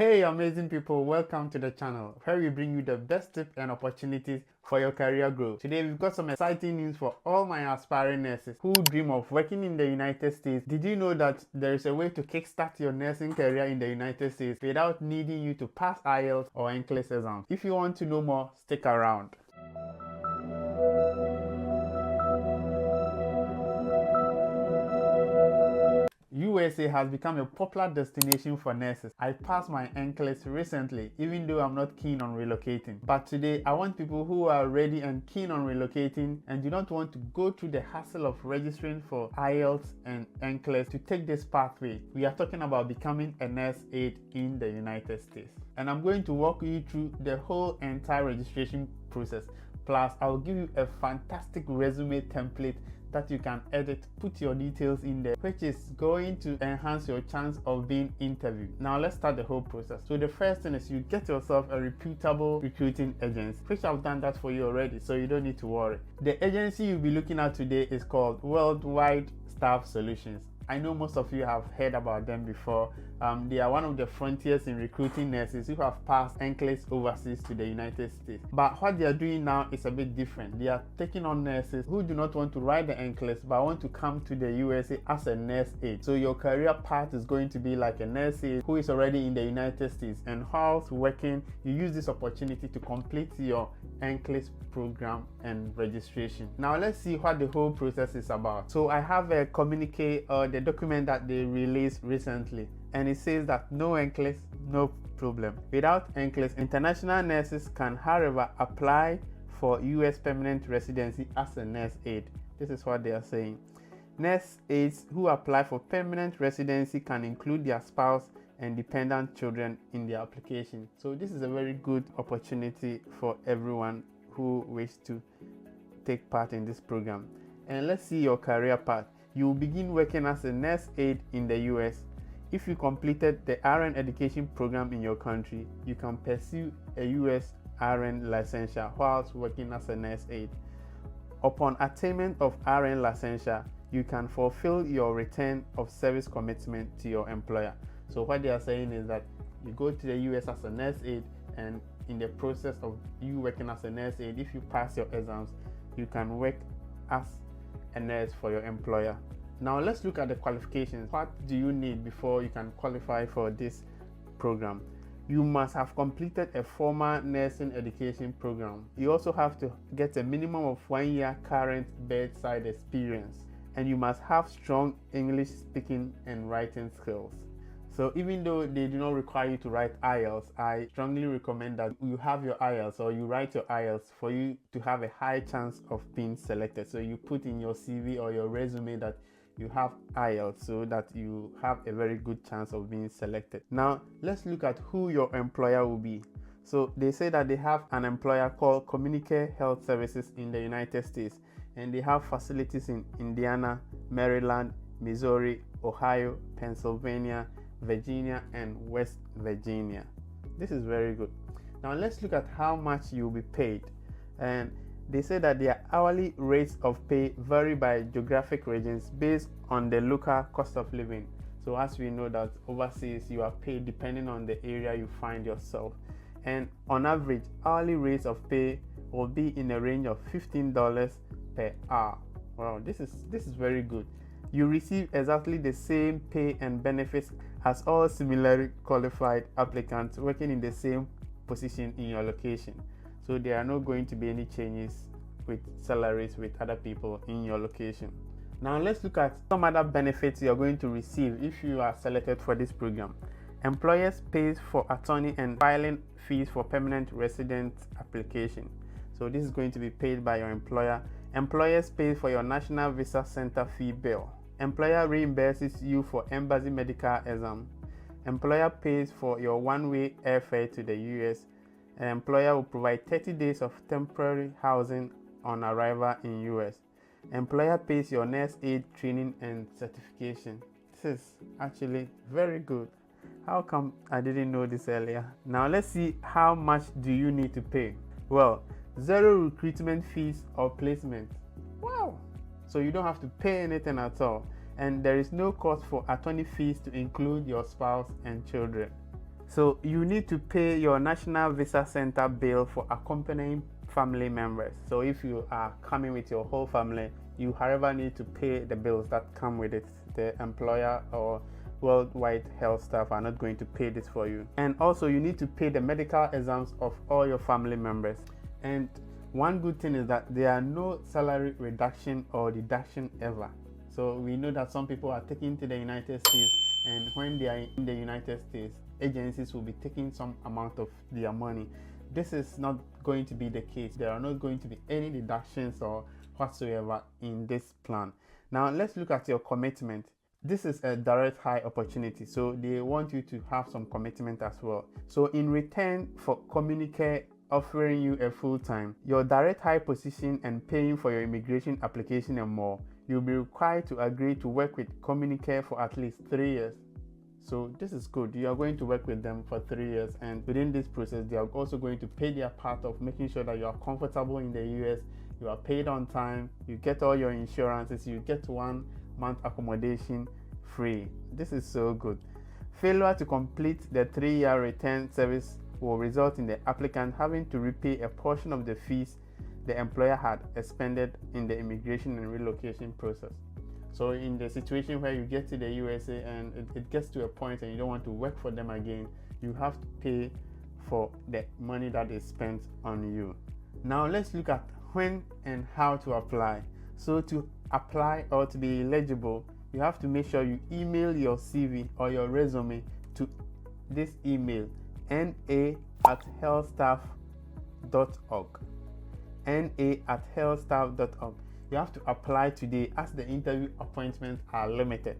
Hey amazing people, welcome to the channel where we bring you the best tips and opportunities for your career growth. Today we've got some exciting news for all my aspiring nurses who dream of working in the United States. Did you know that there is a way to kickstart your nursing career in the United States without needing you to pass IELTS or NCLEX exams? If you want to know more, stick around. USA has become a popular destination for nurses. I passed my NCLEX recently, even though I'm not keen on relocating. But today, I want people who are ready and keen on relocating and do not want to go through the hassle of registering for IELTS and NCLEX to take this pathway. We are talking about becoming a nurse aide in the United States. And I'm going to walk you through the whole entire registration process. Plus, I'll give you a fantastic resume template that you can edit, put your details in there, which is going to enhance your chance of being interviewed. Now let's start the whole process. So the first thing is you get yourself a reputable recruiting agency, which I've done that for you already, so you don't need to worry. The agency you'll be looking at today is called Worldwide Staff Solutions. I know most of you have heard about them before. They are one of the frontiers in recruiting nurses who have passed NCLEX overseas to the United States. But what they are doing now is a bit different. They are taking on nurses who do not want to write the NCLEX but want to come to the USA as a nurse aide. So your career path is going to be like a nurse aide who is already in the United States, and whilst working, you use this opportunity to complete your NCLEX program and registration. Now let's see what the whole process is about. So I have a communique or the document that they released recently, and it says that no NCLEX, no problem. Without NCLEX, international nurses can, however, apply for US permanent residency as a nurse aide. This is what they are saying. Nurse aides who apply for permanent residency can include their spouse and dependent children in their application. So this is a very good opportunity for everyone who wishes to take part in this program. And let's see your career path. You will begin working as a nurse aide in the US. If you completed the RN education program in your country, you can pursue a US RN licensure whilst working as a nurse aide. Upon attainment of RN licensure, you can fulfill your return of service commitment to your employer. So what they are saying is that you go to the US as a nurse aide, and in the process of you working as a nurse aide, if you pass your exams, you can work as a nurse for your employer. Now let's look at the qualifications. What do you need before you can qualify for this program? You must have completed a formal nursing education program. You also have to get a minimum of 1 year current bedside experience, and you must have strong English speaking and writing skills. So even though they do not require you to write IELTS, I strongly recommend that you have your IELTS or you write your IELTS for you to have a high chance of being selected. So you put in your CV or your resume that you have IELTS so that you have a very good chance of being selected. Now let's look at who your employer will be. So they say that they have an employer called Communicare Health Services in the United States, and they have facilities in Indiana, Maryland, Missouri, Ohio, Pennsylvania, Virginia, and West Virginia. This is very good. Now let's look at how much you'll be paid. And they say that their hourly rates of pay vary by geographic regions based on the local cost of living. So as we know that overseas you are paid depending on the area you find yourself. And on average, hourly rates of pay will be in a range of $15 per hour. Wow, this is very good. You receive exactly the same pay and benefits as all similarly qualified applicants working in the same position in your location. So there are not going to be any changes with salaries with other people in your location. Now let's look at some other benefits you are going to receive if you are selected for this program. Employers pays for attorney and filing fees for permanent resident application. So this is going to be paid by your employer. Employers pay for your National Visa Center fee bill. Employer reimburses you for embassy medical exam. Employer pays for your one-way airfare to the US. An employer will provide 30 days of temporary housing on arrival in US. Employer pays your nurse aide training and certification. This is actually very good. How come I didn't know this earlier? Now let's see how much do you need to pay. Well, 0 recruitment fees or placement. Wow! So you don't have to pay anything at all, and there is no cost for attorney fees to include your spouse and children. So you need to pay your National Visa Center bill for accompanying family members. So if you are coming with your whole family, you however need to pay the bills that come with it. The employer or worldwide health staff are not going to pay this for you. And also you need to pay the medical exams of all your family members. And one good thing is that there are no salary reduction or deduction ever. So we know that some people are taking to the United States, and when they are in the United States, agencies will be taking some amount of their money. This is not going to be the case. There are not going to be any deductions or whatsoever in this plan. Now let's look at your commitment. This is a direct hire opportunity, so they want you to have some commitment as well. So in return for Communicare offering you a full-time, your direct hire position and paying for your immigration application and more, you'll be required to agree to work with Communicare for at least 3 years. So this is good. You are going to work with them for 3 years, and within this process they are also going to pay their part of making sure that you are comfortable in the US, you are paid on time, you get all your insurances, you get 1 month accommodation free. This is so good. Failure to complete the 3-year return service will result in the applicant having to repay a portion of the fees the employer had expended in the immigration and relocation process. So in the situation where you get to the USA and it gets to a point and you don't want to work for them again, you have to pay for the money that is spent on you. Now let's look at when and how to apply. So to apply or to be eligible, you have to make sure you email your CV or your resume to this email, na@healthstaff.org. na@healthstaff.org. You have to apply today as the interview appointments are limited.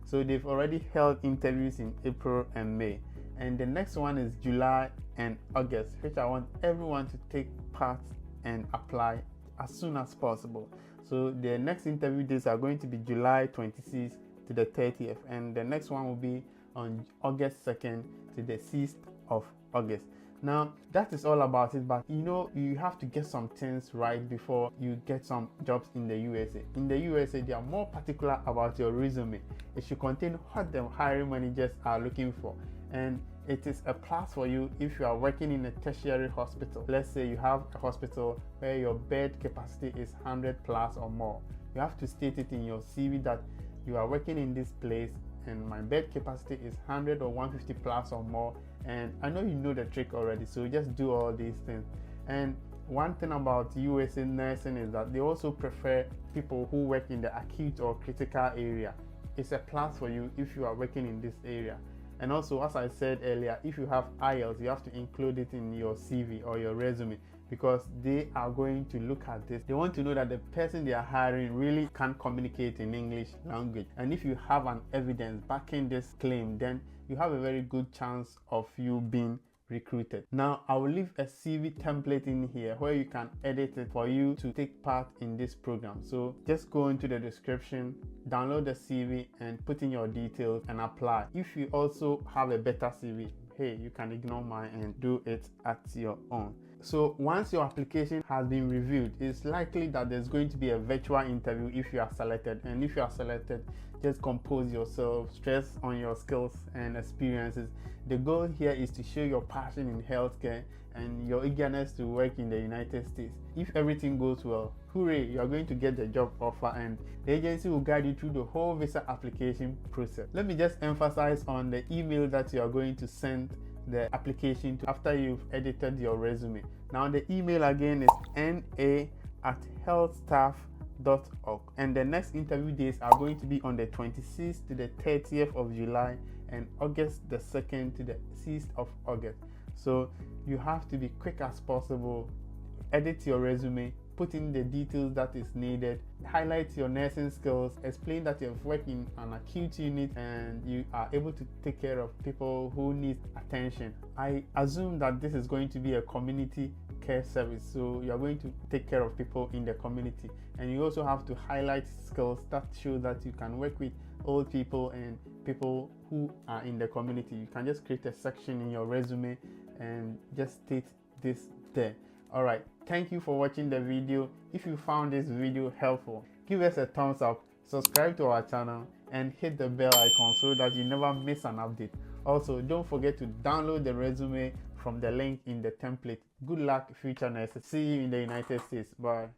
So they've already held interviews in April and May, and the next one is July and August, which I want everyone to take part and apply as soon as possible. So the next interview days are going to be July 26th to the 30th, and the next one will be on August 2nd to the 6th of August. Now that is all about it, but you have to get some things right before you get some jobs in the USA. In the USA, they are more particular about your resume. It should contain what the hiring managers are looking for, and it is a plus for you if you are working in a tertiary hospital. Let's say you have a hospital where your bed capacity is 100 plus or more. You have to state it in your CV that you are working in this place and my bed capacity is 100 or 150 plus or more. And I know you know the trick already, so just do all these things. And one thing about USA nursing is that they also prefer people who work in the acute or critical area. It's a plus for you if you are working in this area. And also, as I said earlier, if you have IELTS, you have to include it in your CV or your resume, because they are going to look at this. They want to know that the person they are hiring really can communicate in English language. And if you have an evidence backing this claim, then you have a very good chance of you being recruited. Now I will leave a CV template in here where you can edit it for you to take part in this program. So just go into the description, download the CV and put in your details and apply. If you also have a better CV, hey, you can ignore mine and do it at your own. So once your application has been reviewed, it's likely that there's going to be a virtual interview if you are selected. And if you are selected, just compose yourself, stress on your skills and experiences. The goal here is to show your passion in healthcare and your eagerness to work in the United States. If everything goes well, hooray, you are going to get the job offer and the agency will guide you through the whole visa application process. Let me just emphasize on the email that you are going to send the application to after you've edited your resume. Now the email again is na@healthstaff.org, and the next interview days are going to be on the 26th to the 30th of July and August the 2nd to the 6th of August. So you have to be quick as possible. Edit your resume, put in the details that is needed, highlight your nursing skills, explain that you've worked in an acute unit and you are able to take care of people who need attention. I assume that this is going to be a community care service, so you are going to take care of people in the community, and you also have to highlight skills that show that you can work with old people and people who are in the community. You can just create a section in your resume and just state this there. All right, thank you for watching the video. If you found this video helpful, give us a thumbs up, subscribe to our channel and hit the bell icon so that you never miss an update. Also, don't forget to download the resume from the link in the template. Good luck, future nurses. See you in the United States. Bye.